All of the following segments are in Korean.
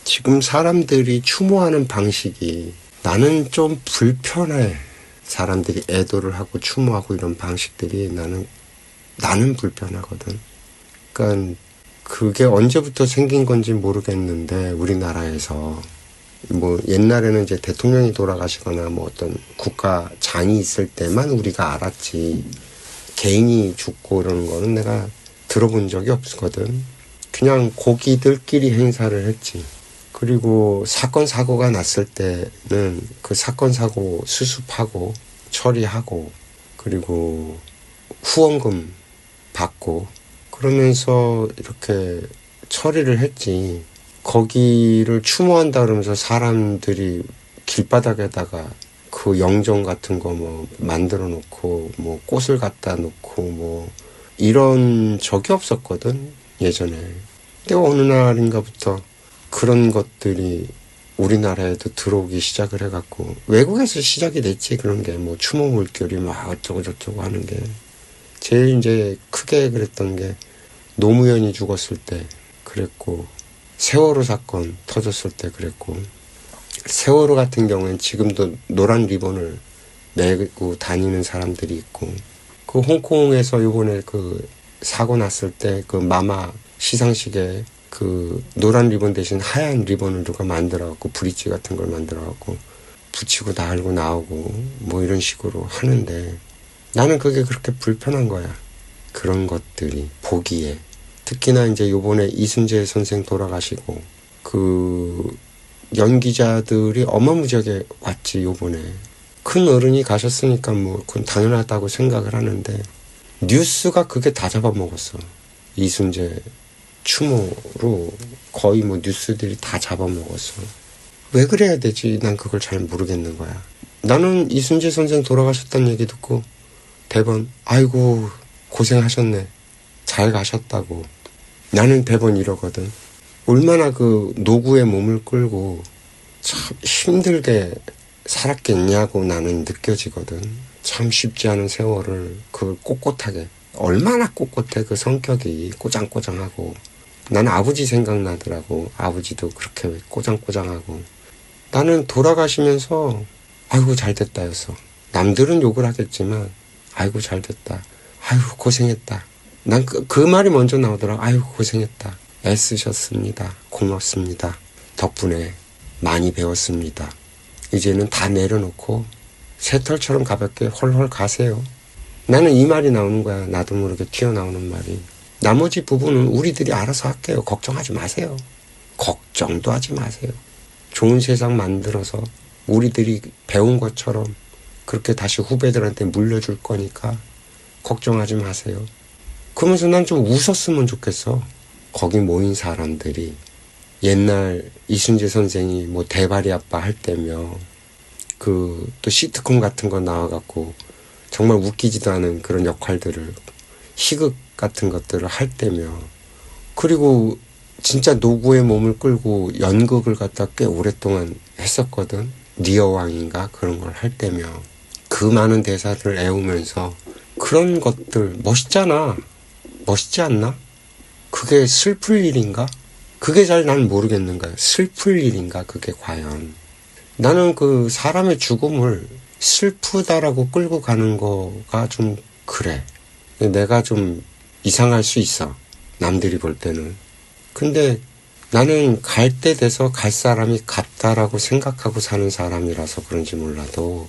지금 사람들이 추모하는 방식이 나는 좀 불편해. 사람들이 애도를 하고 추모하고 이런 방식들이 나는 불편하거든. 그러니까 그게 언제부터 생긴 건지 모르겠는데 우리나라에서 뭐 옛날에는 이제 대통령이 돌아가시거나 뭐 어떤 국가장이 있을 때만 우리가 알았지, 개인이 죽고 이러는 거는 내가 들어본 적이 없거든. 그냥 고기들끼리 행사를 했지. 그리고 사건 사고가 났을 때는 그 사건 사고 수습하고 처리하고 그리고 후원금 받고 그러면서 이렇게 처리를 했지. 거기를 추모한다 그러면서 사람들이 길바닥에다가 그 영정 같은 거 뭐 만들어 놓고 뭐 꽃을 갖다 놓고 뭐 이런 적이 없었거든, 예전에. 근데 어느 날인가부터 그런 것들이 우리나라에도 들어오기 시작을 해갖고, 외국에서 시작이 됐지. 그런 게 뭐 추모 물결이 막 어쩌고 저쩌고 하는 게. 제일 이제 크게 그랬던 게 노무현이 죽었을 때 그랬고, 세월호 사건 터졌을 때 그랬고, 세월호 같은 경우엔 지금도 노란 리본을 메고 다니는 사람들이 있고, 그 홍콩에서 요번에 그 사고 났을 때 그 마마 시상식에 그 노란 리본 대신 하얀 리본을 누가 만들어갖고 브릿지 같은 걸 만들어갖고 붙이고 달고 나오고 뭐 이런 식으로 하는데, 나는 그게 그렇게 불편한 거야. 그런 것들이 보기에. 특히나 이제 요번에 이순재 선생 돌아가시고 그 연기자들이 어마무지하게 왔지. 요번에 큰 어른이 가셨으니까 뭐 그건 당연하다고 생각을 하는데, 뉴스가 그게 다 잡아먹었어. 이순재 추모로 거의 뭐 뉴스들이 다 잡아먹었어. 왜 그래야 되지? 난 그걸 잘 모르겠는 거야. 나는 이순재 선생 돌아가셨다는 얘기 듣고 대번 아이고 고생하셨네, 잘 가셨다고. 나는 대번 이러거든. 얼마나 그 노구의 몸을 끌고 참 힘들게 살았겠냐고 나는 느껴지거든. 참 쉽지 않은 세월을 그걸 꼿꼿하게, 얼마나 꼿꼿해. 그 성격이 꼬장꼬장하고. 나는 아버지 생각나더라고. 아버지도 그렇게 꼬장꼬장하고. 나는 돌아가시면서 아이고 잘됐다였어. 남들은 욕을 하겠지만 아이고 잘됐다, 아이고 고생했다. 난 그 말이 먼저 나오더라고. 아이고 고생했다, 애쓰셨습니다, 고맙습니다, 덕분에 많이 배웠습니다, 이제는 다 내려놓고 새털처럼 가볍게 헐헐 가세요. 나는 이 말이 나오는 거야. 나도 모르게 튀어나오는 말이. 나머지 부분은 우리들이 알아서 할게요. 걱정하지 마세요. 걱정도 하지 마세요. 좋은 세상 만들어서 우리들이 배운 것처럼 그렇게 다시 후배들한테 물려줄 거니까 걱정하지 마세요. 그러면서 난 좀 웃었으면 좋겠어. 거기 모인 사람들이 옛날 이순재 선생이 뭐 대바리 아빠 할 때며 그 또 시트콤 같은 거 나와갖고 정말 웃기지도 않은 그런 역할들을, 희극 같은 것들을 할 때며, 그리고 진짜 노구의 몸을 끌고 연극을 갖다 꽤 오랫동안 했었거든. 니어왕인가 그런 걸 할 때며 그 많은 대사를 애우면서 그런 것들 멋있잖아. 멋있지 않나? 그게 슬플 일인가? 그게 잘 난 모르겠는 거야. 슬플 일인가 그게 과연. 나는 그 사람의 죽음을 슬프다라고 끌고 가는 거가 좀 그래. 내가 좀 이상할 수 있어, 남들이 볼 때는. 근데 나는 갈 때 돼서 갈 사람이 갔다라고 생각하고 사는 사람이라서 그런지 몰라도,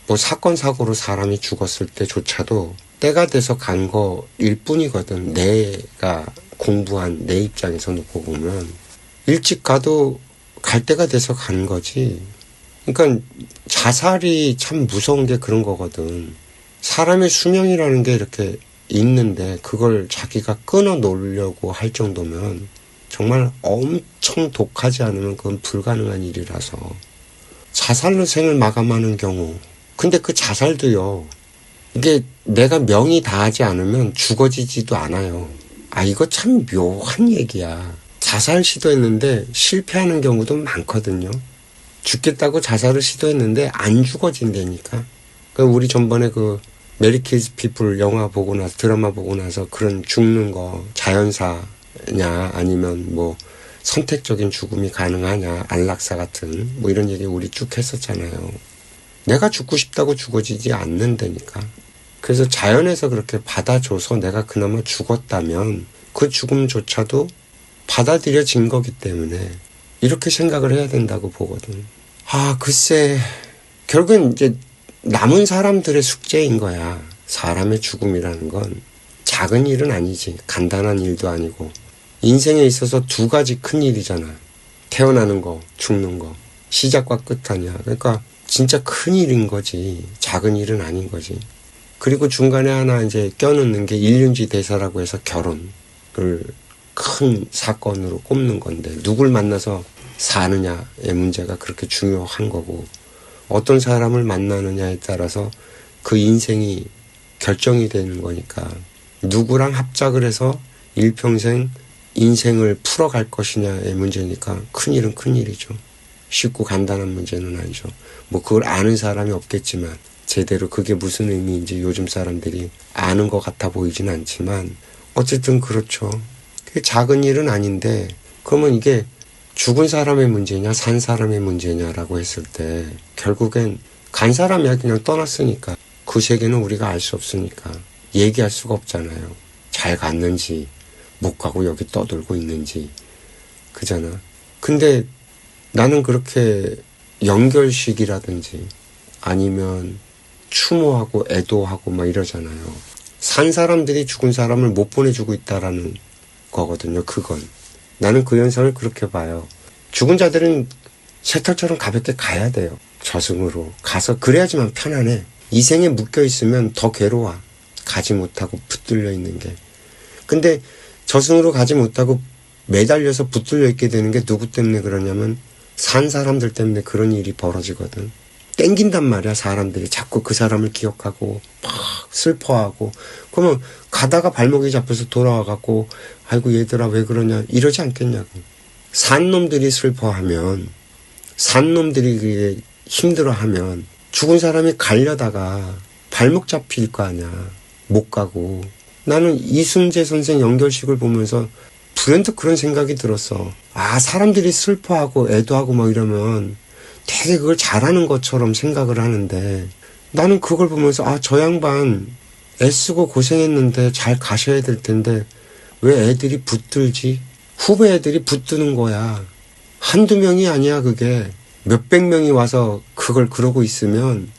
뭐 사건 사고로 사람이 죽었을 때조차도 때가 돼서 간 거일 뿐이거든. 내가 공부한 내 입장에서 놓고 보면 일찍 가도 갈 때가 돼서 간 거지. 그러니까 자살이 참 무서운 게 그런 거거든. 사람의 수명이라는 게 이렇게 있는데 그걸 자기가 끊어 놓으려고 할 정도면 정말 엄청 독하지 않으면 그건 불가능한 일이라서. 자살로 생을 마감하는 경우, 근데 그 자살도요, 이게 내가 명이 다하지 않으면 죽어지지도 않아요. 아, 이거 참 묘한 얘기야. 자살 시도했는데 실패하는 경우도 많거든요. 죽겠다고 자살을 시도했는데 안 죽어진다니까. 우리 전번에 그 메리키즈 피플 영화 보고 나서 드라마 보고 나서 그런 죽는 거 자연사냐 아니면 뭐 선택적인 죽음이 가능하냐 안락사 같은 뭐 이런 얘기 우리 쭉 했었잖아요. 내가 죽고 싶다고 죽어지지 않는다니까. 그래서 자연에서 그렇게 받아줘서 내가 그나마 죽었다면 그 죽음조차도 받아들여진 거기 때문에 이렇게 생각을 해야 된다고 보거든. 글쎄 결국엔 이제 남은 사람들의 숙제인 거야. 사람의 죽음이라는 건 작은 일은 아니지. 간단한 일도 아니고. 인생에 있어서 두 가지 큰 일이잖아. 태어나는 거, 죽는 거. 시작과 끝 아니야. 그러니까 진짜 큰 일인 거지. 작은 일은 아닌 거지. 그리고 중간에 하나 이제 껴넣는 게 일륜지 대사라고 해서 결혼을 큰 사건으로 꼽는 건데 누굴 만나서 사느냐의 문제가 그렇게 중요한 거고 어떤 사람을 만나느냐에 따라서 그 인생이 결정이 되는 거니까 누구랑 합작을 해서 일평생 인생을 풀어갈 것이냐의 문제니까 큰일은 큰일이죠. 쉽고 간단한 문제는 아니죠. 뭐 그걸 아는 사람이 없겠지만 제대로 그게 무슨 의미인지 요즘 사람들이 아는 것 같아 보이진 않지만 어쨌든 그렇죠. 그게 작은 일은 아닌데 그러면 이게 죽은 사람의 문제냐 산 사람의 문제냐라고 했을 때 결국엔 간 사람이야 그냥 떠났으니까 그 세계는 우리가 알 수 없으니까 얘기할 수가 없잖아요. 잘 갔는지 못 가고 여기 떠들고 있는지 그잖아. 근데 나는 그렇게 연결식이라든지 아니면 추모하고 애도하고 막 이러잖아요. 산 사람들이 죽은 사람을 못 보내주고 있다라는 거거든요. 그건 나는 그 현상을 그렇게 봐요. 죽은 자들은 새털처럼 가볍게 가야 돼요. 저승으로 가서 그래야지만 편안해. 이 생에 묶여있으면 더 괴로워. 가지 못하고 붙들려 있는 게. 근데 저승으로 가지 못하고 매달려서 붙들려 있게 되는 게 누구 때문에 그러냐면 산 사람들 때문에 그런 일이 벌어지거든. 땡긴단 말이야. 사람들이 자꾸 그 사람을 기억하고 막 슬퍼하고 그러면 가다가 발목이 잡혀서 돌아와갖고 아이고 얘들아 왜 그러냐 이러지 않겠냐고. 산 놈들이 슬퍼하면 산 놈들이 그게 힘들어하면 죽은 사람이 가려다가 발목 잡힐 거 아니야. 못 가고. 나는 이순재 선생 연결식을 보면서 불현듯 그런 생각이 들었어. 사람들이 슬퍼하고 애도하고 막 이러면 되게 그걸 잘하는 것처럼 생각을 하는데 나는 그걸 보면서 저 양반 애쓰고 고생했는데 잘 가셔야 될 텐데 왜 애들이 붙들지? 후배 애들이 붙드는 거야. 한두 명이 아니야 그게. 몇백 명이 와서 그걸 그러고 있으면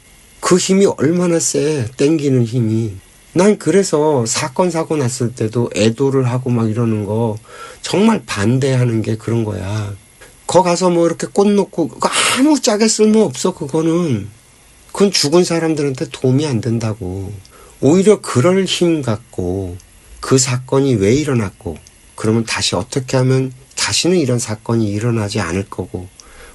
그 힘이 얼마나 세. 땡기는 힘이. 난 그래서 사건 사고 났을 때도 애도를 하고 막 이러는 거 정말 반대하는 게 그런 거야. 거 가서 뭐 이렇게 꽃 놓고 아무 짝에 쓸모 없어. 그건 죽은 사람들한테 도움이 안 된다고. 오히려 그럴 힘 갖고 그 사건이 왜 일어났고 그러면 다시 어떻게 하면 다시는 이런 사건이 일어나지 않을 거고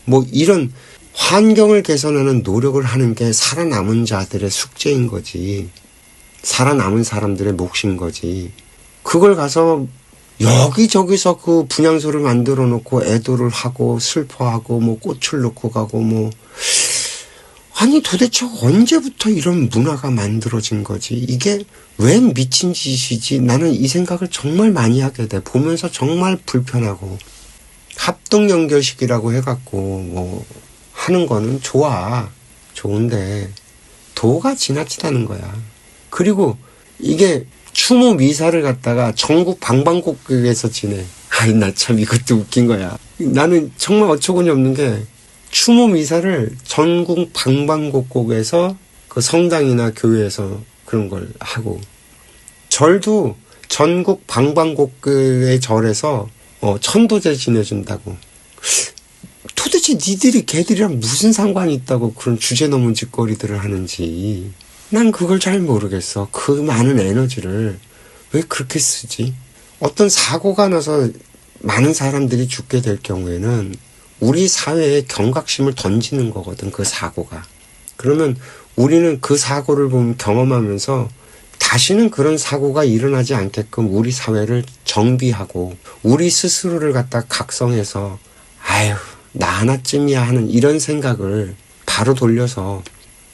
뭐 이런 환경을 개선하는 노력을 하는 게 살아남은 자들의 숙제인 거지. 살아남은 사람들의 몫인 거지. 그걸 가서 여기저기서 그 분향소를 만들어 놓고 애도를 하고 슬퍼하고 뭐 꽃을 놓고 가고 뭐 아니 도대체 언제부터 이런 문화가 만들어진 거지? 이게 웬 미친 짓이지? 나는 이 생각을 정말 많이 하게 돼. 보면서 정말 불편하고. 합동연결식이라고 해갖고 뭐 하는 거는 좋아. 좋은데 도가 지나치다는 거야. 그리고 이게 추모 미사를 갖다가 전국 방방곡곡에서 지내. 나 참 이것도 웃긴 거야. 나는 정말 어처구니 없는 게 추모 미사를 전국 방방곡곡에서 그 성당이나 교회에서 그런 걸 하고 절도 전국 방방곡곡의 절에서 천도제 지내준다고. 도대체 니들이 걔들이랑 무슨 상관이 있다고 그런 주제 넘은 짓거리들을 하는지 난 그걸 잘 모르겠어. 그 많은 에너지를 왜 그렇게 쓰지? 어떤 사고가 나서 많은 사람들이 죽게 될 경우에는 우리 사회에 경각심을 던지는 거거든. 그 사고가. 그러면 우리는 그 사고를 보면 경험하면서 다시는 그런 사고가 일어나지 않게끔 우리 사회를 정비하고 우리 스스로를 갖다 각성해서 아유 나 하나쯤이야 하는 이런 생각을 바로 돌려서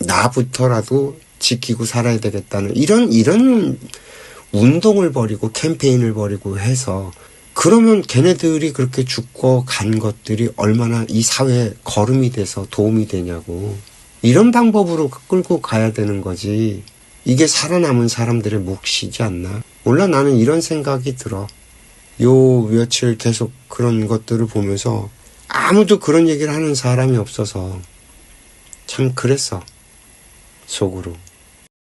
나부터라도 지키고 살아야 되겠다는 이런 운동을 벌이고 캠페인을 벌이고 해서 그러면 걔네들이 그렇게 죽고 간 것들이 얼마나 이 사회에 거름이 돼서 도움이 되냐고. 이런 방법으로 끌고 가야 되는 거지. 이게 살아남은 사람들의 몫이지 않나. 몰라, 나는 이런 생각이 들어. 요 며칠 계속 그런 것들을 보면서 아무도 그런 얘기를 하는 사람이 없어서 참 그랬어, 속으로.